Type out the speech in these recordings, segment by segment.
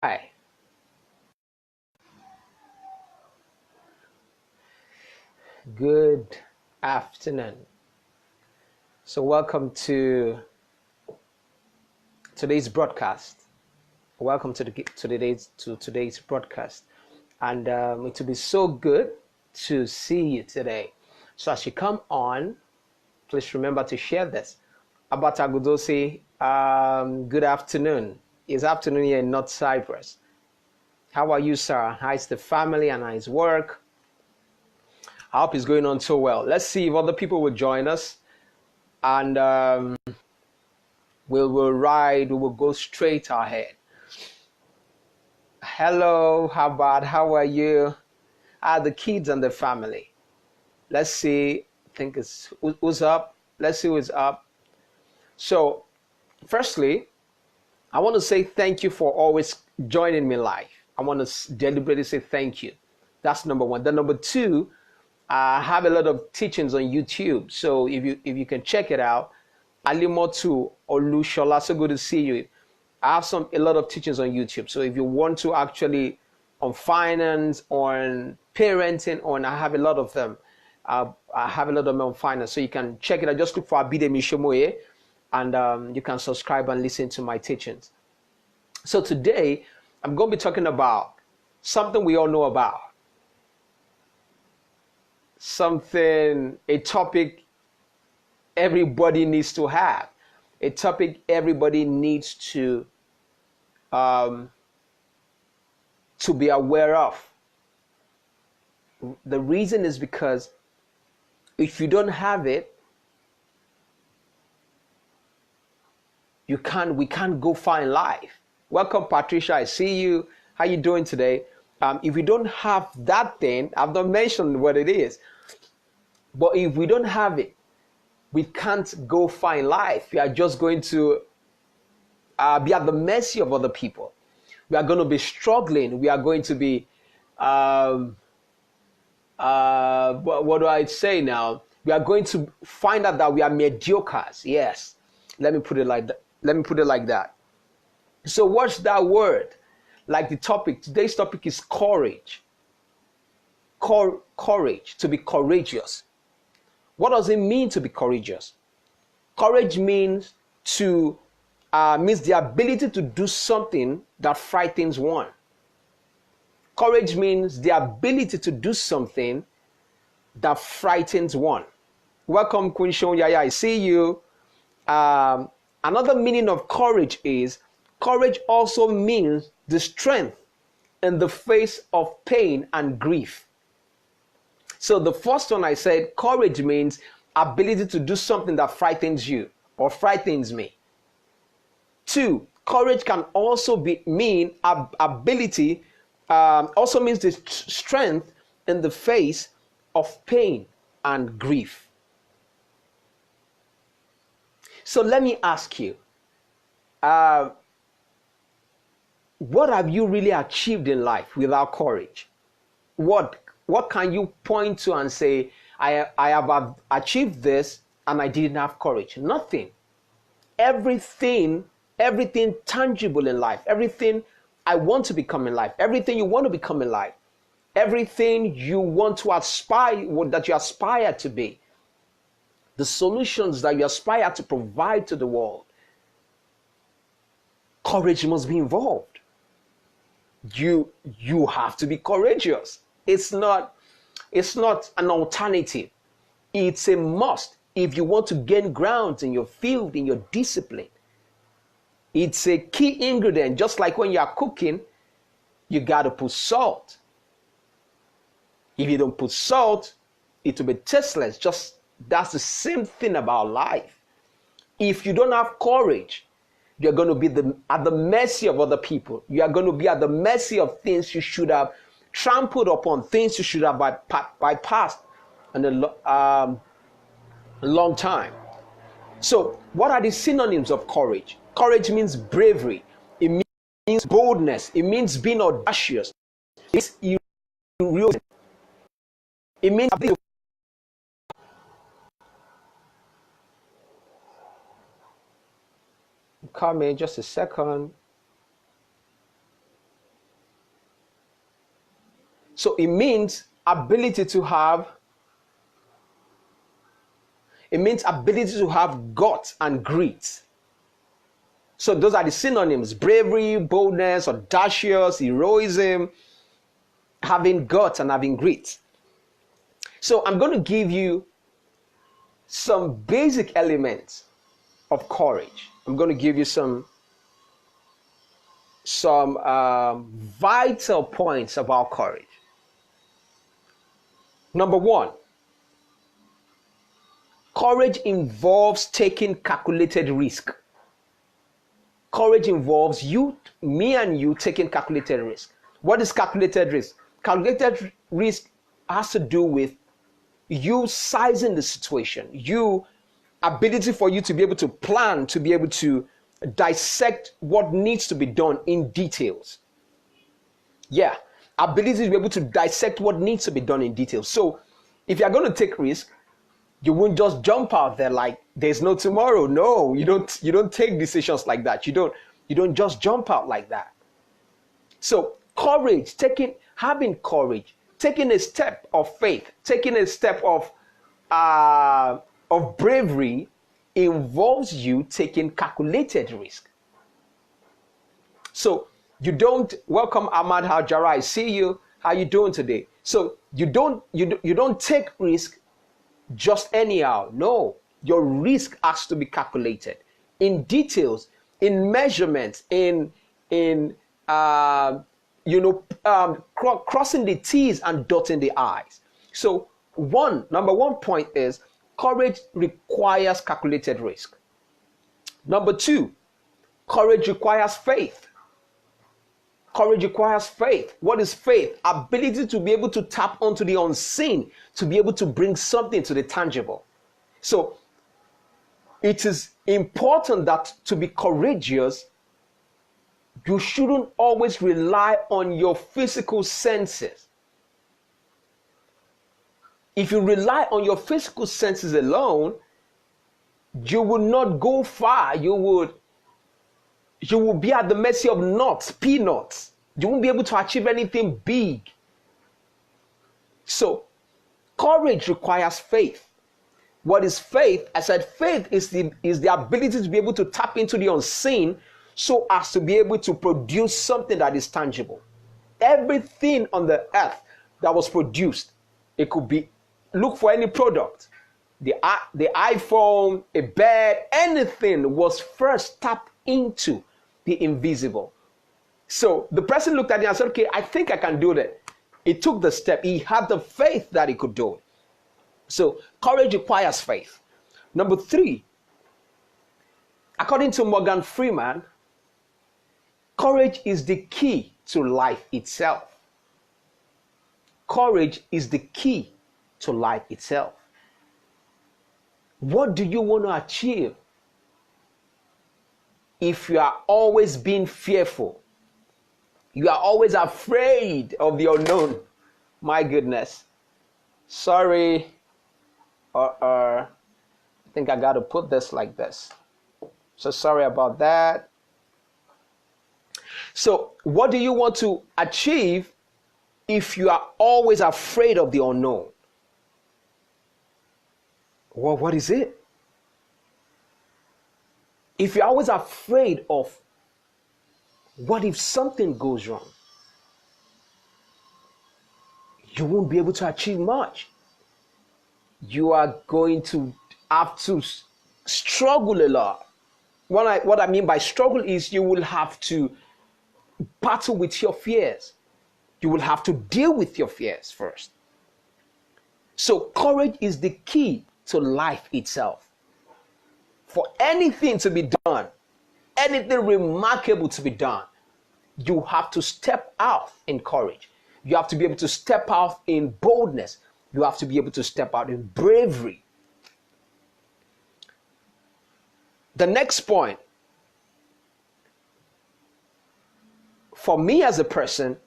Hi, good afternoon. So, welcome to today's broadcast. Welcome to today's broadcast, and it will be so good to see you today. So, as you come on, please remember to share this. About Agudosi, good afternoon. It's afternoon here in North Cyprus. How are you, sir? How's the family and how's work? I hope it's going on so well. Let's see if other people will join us, and we will go straight ahead. Hello, how are you? How are the kids and the family? Let's see. I think it's who's up. Let's see who's up. So, firstly, I want to say thank you for always joining me live. I want to deliberately say thank you. That's number one. Then number two, I have a lot of teachings on YouTube. So if you can check it out, Alimotu Olushola, so good to see you. I have a lot of teachings on YouTube. So if you want to actually on finance, on parenting, I have a lot of them. I have a lot of them on finance, so you can check it out. Just look for Abide Mishomoye, and you can subscribe and listen to my teachings. So today, I'm going to be talking about something we all know about, a topic everybody needs to have, a topic everybody needs um, to be aware of. The reason is because if you don't have it, we can't go far in life. Welcome, Patricia. I see you. How you doing today? If we don't have that thing, I've not mentioned what it is, but if we don't have it, we can't go far in life. We are just going to be at the mercy of other people. We are going to be struggling. We are going to be, what do I say now? We are going to find out that we are mediocres. Yes, let me put it like that. So, what's that word? Like today's topic is courage. Courage, to be courageous. What does it mean to be courageous? Courage means means the ability to do something that frightens one. Courage means the ability to do something that frightens one. Welcome, Queen Shonyaya. I see you. Another meaning of courage also means the strength in the face of pain and grief. So the first one I said, courage means ability to do something that frightens you or frightens me. Two, courage can also mean ability, also means the strength in the face of pain and grief. So let me ask you, what have you really achieved in life without courage? What can you point to and say, I have achieved this and I didn't have courage? Nothing. Everything tangible in life, everything I want to become in life, everything you want to become in life, everything you want to aspire, that you aspire to be, the solutions that you aspire to provide to the world, courage must be involved. You have to be courageous. It's not an alternative. It's a must if you want to gain ground in your field, in your discipline. It's a key ingredient. Just like when you are cooking, you got to put salt. If you don't put salt, it will be tasteless. Just that's the same thing about life. If you don't have courage, you're going to be at the mercy of other people. You are going to be at the mercy of things you should have trampled upon, things you should have bypassed in a long time. So, what are the synonyms of courage? Courage means bravery. It means boldness. It means being audacious. It means it means come in just a second. So it means ability to have guts and grit. So those are the synonyms: bravery, boldness, audacious, heroism, having guts and having grit. So I'm going to give you some basic elements of courage. I'm going to give you some vital points about courage. Number one, courage involves taking calculated risk. Courage involves me and you taking calculated risk. What is calculated risk? Calculated risk has to do with you sizing the situation, ability for you to be able to plan, to be able to dissect what needs to be done in details. Yeah, ability to be able to dissect what needs to be done in details. So if you're going to take risk, you won't just jump out there like there's no tomorrow. No, you don't take decisions like that. You don't just jump out like that. So courage, having courage, taking a step of faith, taking a step of bravery involves you taking calculated risk. So you don't welcome Ahmad Hajara. I see you. How you doing today? So you don't take risk just anyhow. No, your risk has to be calculated in details, in measurements, in crossing the T's and dotting the I's. So number one point is courage requires calculated risk. Number two, courage requires faith. Courage requires faith. What is faith? Ability to be able to tap onto the unseen, to be able to bring something to the tangible. So it is important that to be courageous, you shouldn't always rely on your physical senses. If you rely on your physical senses alone, you will not go far. You will be at the mercy of peanuts. You won't be able to achieve anything big. So, courage requires faith. What is faith? I said faith is the ability to be able to tap into the unseen so as to be able to produce something that is tangible. Everything on the earth that was produced, it could be, look for any product, the iPhone, a bed, anything was first tapped into the invisible. So the person looked at it and said, okay, I think I can do that. He took the step. He had the faith that he could do it. So courage requires faith. Number three, according to Morgan Freeman, courage is the key to life itself. Courage is the key to life itself. What do you want to achieve if you are always being fearful? You are always afraid of the unknown. My goodness. Sorry. I think I got to put this like this. So sorry about that. So what do you want to achieve if you are always afraid of the unknown? Well, what is it? If you're always afraid of what if something goes wrong, you won't be able to achieve much. You are going to have to struggle a lot. What I mean by struggle is you will have to battle with your fears. You will have to deal with your fears first. So courage is the key to life itself. For anything to be done, anything remarkable to be done, you have to step out in courage. You have to be able to step out in boldness. You have to be able to step out in bravery. The next point, for me as a person,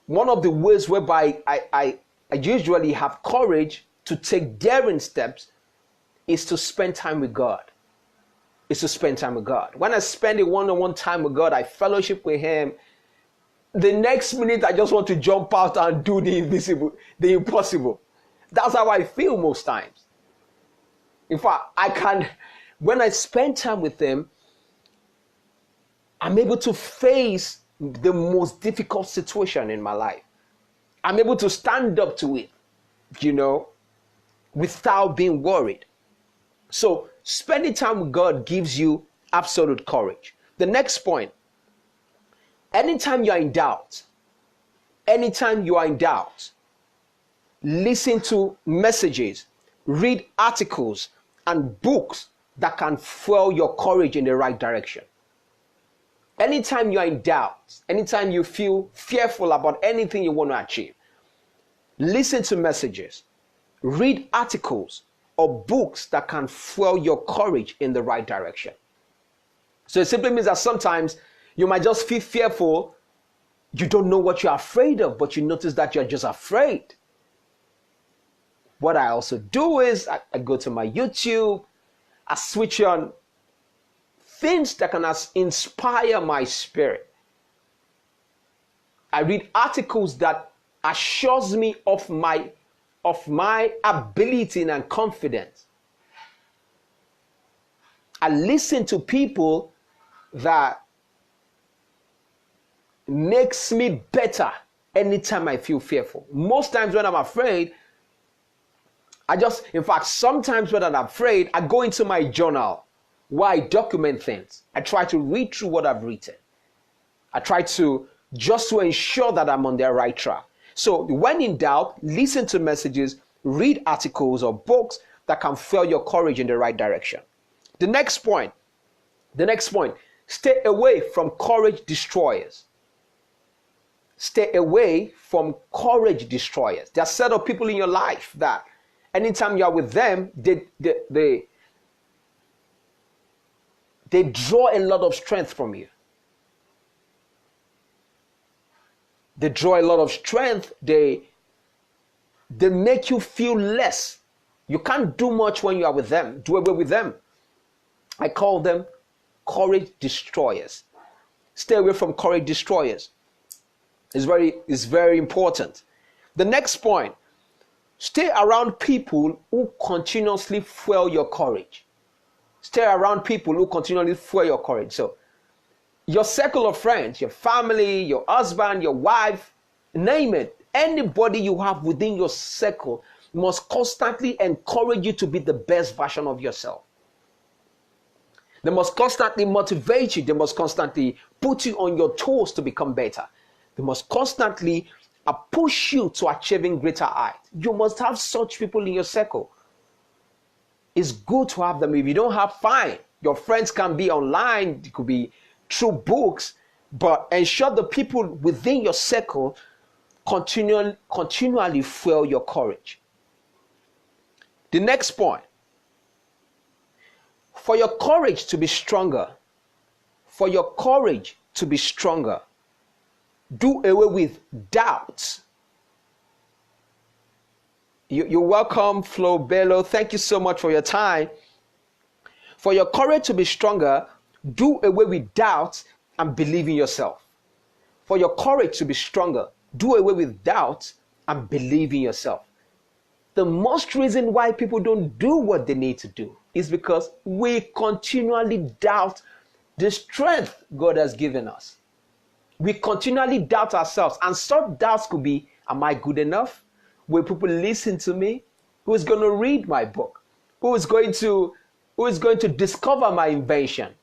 one of the ways whereby I usually have courage to take daring steps is to spend time with God. Is to spend time with God. When I spend a one-on-one time with God, I fellowship with Him. The next minute, I just want to jump out and do the invisible, the impossible. That's how I feel most times. In fact, when I spend time with them, I'm able to face the most difficult situation in my life. I'm able to stand up to it, without being worried. So spending time with God gives you absolute courage. The next point, anytime you are in doubt, listen to messages, read articles and books that can fuel your courage in the right direction. Anytime you are in doubt, anytime you feel fearful about anything you want to achieve, listen to messages, read articles or books that can fuel your courage in the right direction. So it simply means that sometimes you might just feel fearful. You don't know what you're afraid of, but you notice that you're just afraid. What I also do is I go to my YouTube, I switch on things that can inspire my spirit. I read articles that assures me of my ability and confidence. I listen to people that makes me better anytime I feel fearful. Most times when I'm afraid, sometimes when I'm afraid, I go into my journal where I document things. I try to read through what I've written. I try to ensure that I'm on the right track. So when in doubt, listen to messages, read articles or books that can fuel your courage in the right direction. The next point, stay away from courage destroyers. Stay away from courage destroyers. There are set of people in your life that anytime you are with them, they draw a lot of strength from you. They draw a lot of strength. They make you feel less. You can't do much when you are with them. Do away with them. I call them courage destroyers. Stay away from courage destroyers. It's very important. The next point, stay around people who continuously fuel your courage. Stay around people who continually fuel your courage. So your circle of friends, your family, your husband, your wife, name it, anybody you have within your circle must constantly encourage you to be the best version of yourself. They must constantly motivate you. They must constantly put you on your toes to become better. They must constantly push you to achieving greater heights. You must have such people in your circle. It's good to have them. If you don't have, fine. Your friends can be online. It could be through books. But ensure the people within your circle continually fuel your courage. The next point. For your courage to be stronger, do away with doubts. You're welcome, Flo Bello. Thank you so much for your time. For your courage to be stronger, do away with doubts and believe in yourself. For your courage to be stronger, do away with doubts and believe in yourself. The most reason why people don't do what they need to do is because we continually doubt the strength God has given us. We continually doubt ourselves, and some doubts could be, am I good enough? Will people listen to me? Who is going to read my book? Who is going to discover my invention?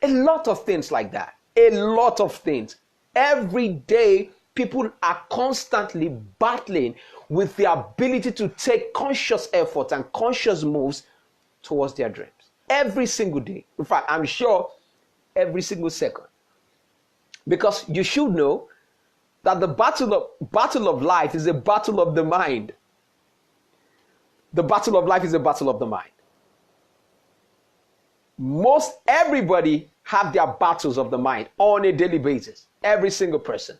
A lot of things like that. A lot of things. Every day, people are constantly battling with the ability to take conscious effort and conscious moves towards their dreams. Every single day. In fact, I'm sure every single second. Because you should know that the battle of life is a battle of the mind. The battle of life is a battle of the mind. Most everybody have their battles of the mind on a daily basis. Every single person.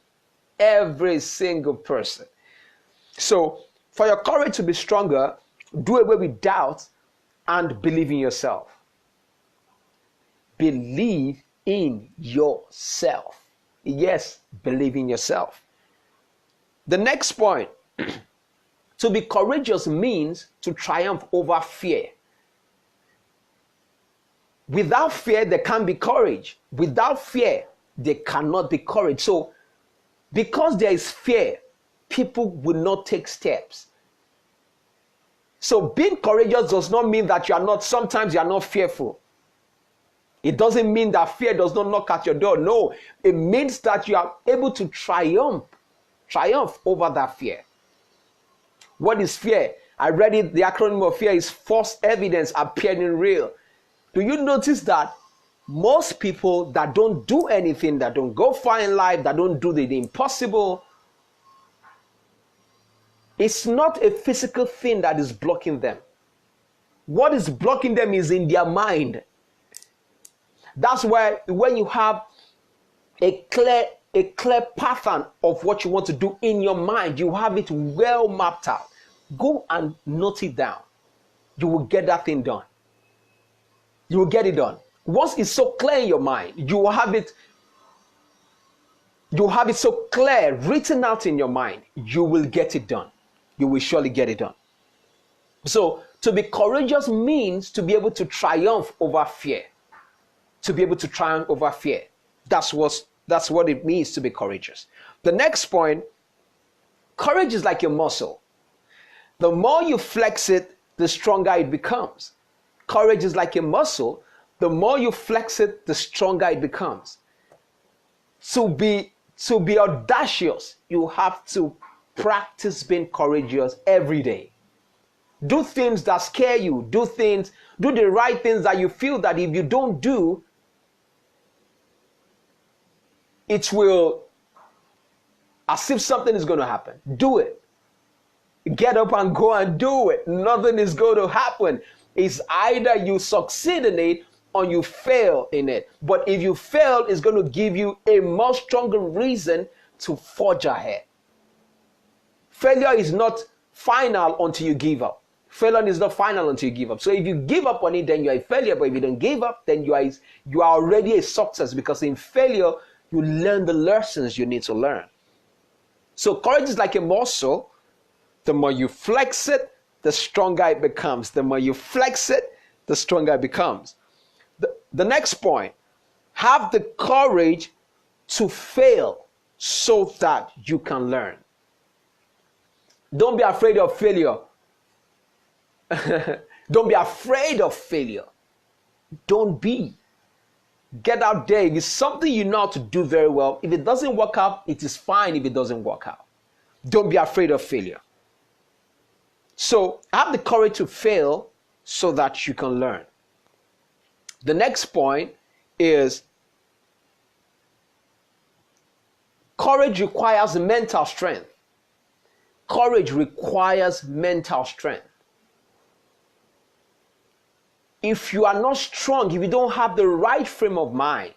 Every single person. So, for your courage to be stronger, do away with doubt and believe in yourself. Believe in yourself. Yes, believe in yourself. The next point, to be courageous means to triumph over fear. Without fear, there can't be courage. Without fear, there cannot be courage. So, because there is fear, people will not take steps. So, being courageous does not mean that sometimes you are not fearful. It doesn't mean that fear does not knock at your door. No, it means that you are able to triumph over that fear. What is fear? I read it. The acronym of fear is false evidence appearing real. Do you notice that most people that don't do anything, that don't go far in life, that don't do the impossible, it's not a physical thing that is blocking them. What is blocking them is in their mind. That's why when you have a clear pattern of what you want to do in your mind, you have it well mapped out. Go and note it down. You will get that thing done. You will get it done. Once it's so clear in your mind, you will have it so clear, written out in your mind, you will get it done. You will surely get it done. So, to be courageous means to be able to triumph over fear. To be able to triumph over fear. That's what it means to be courageous. The next point, courage is like a muscle. The more you flex it, the stronger it becomes. Courage is like a muscle. The more you flex it, the stronger it becomes. To be audacious, you have to practice being courageous every day. Do things that scare you. Do the right things that you feel that if you don't do, it will, as if something is going to happen. Do it. Get up and go and do it. Nothing is going to happen. It's either you succeed in it or you fail in it. But if you fail, it's going to give you a much stronger reason to forge ahead. Failure is not final until you give up. Failure is not final until you give up. So if you give up on it, then you are a failure. But if you don't give up, then you are already a success, because in failure, you learn the lessons you need to learn. So courage is like a muscle. The more you flex it, the stronger it becomes. The more you flex it, the stronger it becomes. The next point, have the courage to fail so that you can learn. Don't be afraid of failure. Don't be afraid of failure. Don't be. Get out there. If it's something you know how to do very well, if it doesn't work out, it is fine if it doesn't work out. Don't be afraid of failure. So have the courage to fail so that you can learn. The next point is courage requires mental strength. Courage requires mental strength. If you are not strong, if you don't have the right frame of mind,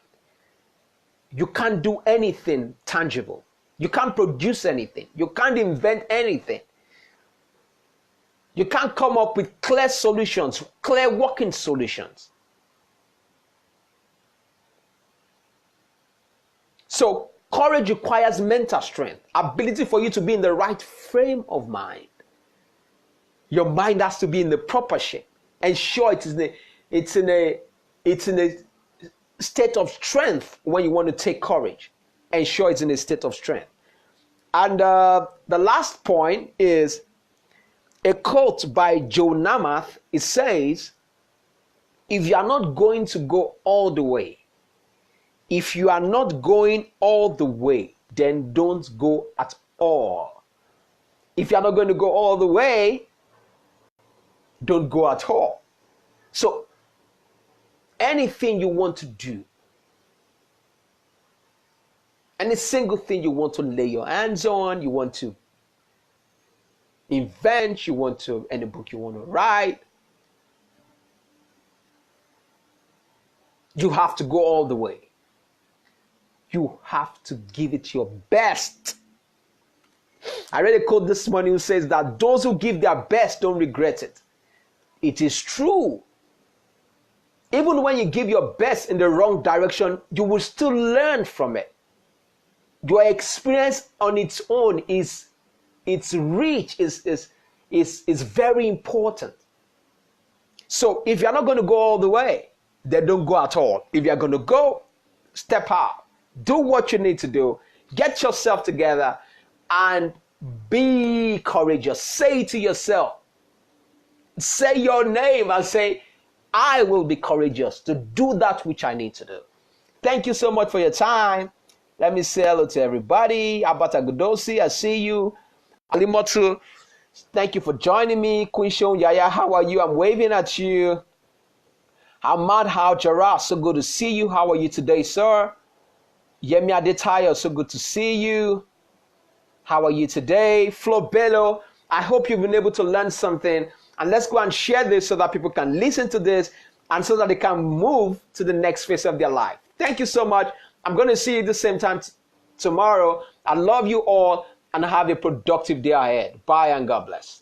you can't do anything tangible. You can't produce anything. You can't invent anything. You can't come up with clear solutions, clear working solutions. So, courage requires mental strength, ability for you to be in the right frame of mind. Your mind has to be in the proper shape. Ensure it's in a state of strength when you want to take courage. Ensure it's in a state of strength. And the last point is a quote by Joe Namath. It says, if you are not going to go all the way, if you are not going all the way, then don't go at all. If you are not going to go all the way, don't go at all. So, anything you want to do, any single thing you want to lay your hands on, you want to invent, any book you want to write, you have to go all the way. You have to give it your best. I read a quote this morning who says that those who give their best don't regret it. It is true. Even when you give your best in the wrong direction, you will still learn from it. Your experience on its own is rich, is very important. So if you're not going to go all the way, then don't go at all. If you're going to go, step out. Do what you need to do. Get yourself together and be courageous. Say to yourself, say your name and say, I will be courageous to do that which I need to do. Thank you so much for your time. Let me say hello to everybody. Abata Gudosi, I see you. Alimotu, thank you for joining me. Quinshon Yaya, how are you? I'm waving at you. Ahmad Hajara, so good to see you. How are you today, sir? Yemi Adetayo, so good to see you. How are you today? Flo Bello, I hope you've been able to learn something. And let's go and share this so that people can listen to this and so that they can move to the next phase of their life. Thank you so much. I'm going to see you the same time tomorrow. I love you all and have a productive day ahead. Bye and God bless.